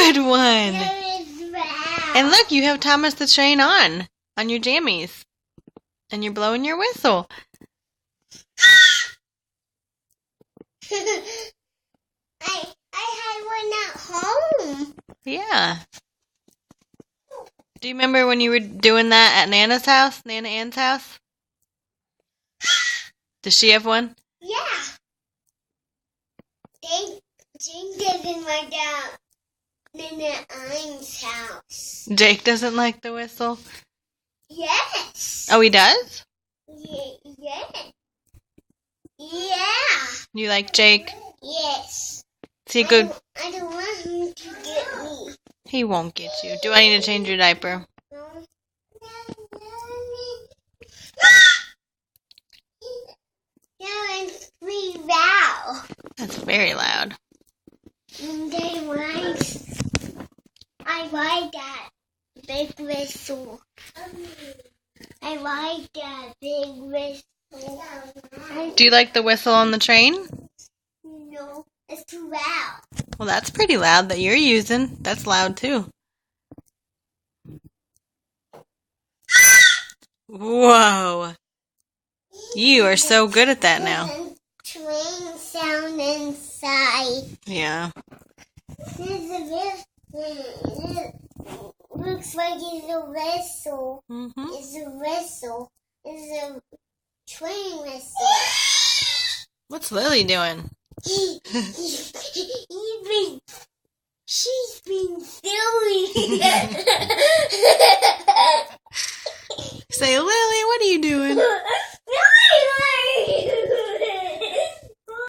Good one. There is wow. And look, you have Thomas the Train on your jammies. And you're blowing your whistle. I had one at home. Yeah. Do you remember when you were doing that at Nana's house? Nana Ann's house? Does she have one? Yeah. Jane doesn't like that Nana Ann's house. Jake doesn't like the whistle? Yes. Oh, he does? Yeah. You like Jake? Yes. Is he good? I don't want him to get me. He won't get you. Do I need to change your diaper? No. That was pretty loud. That's very loud. And I like that big whistle. I like that big whistle. Do you like the whistle on the train? No, it's too loud. Well, that's pretty loud that you're using. That's loud too. Whoa. You are so good at that now. Train sound inside. Yeah. There's a whistle. Looks like it's a whistle. Mm-hmm. It's a whistle. It's a train whistle. What's Lily doing? She's been silly. Say, Lily, what are you doing?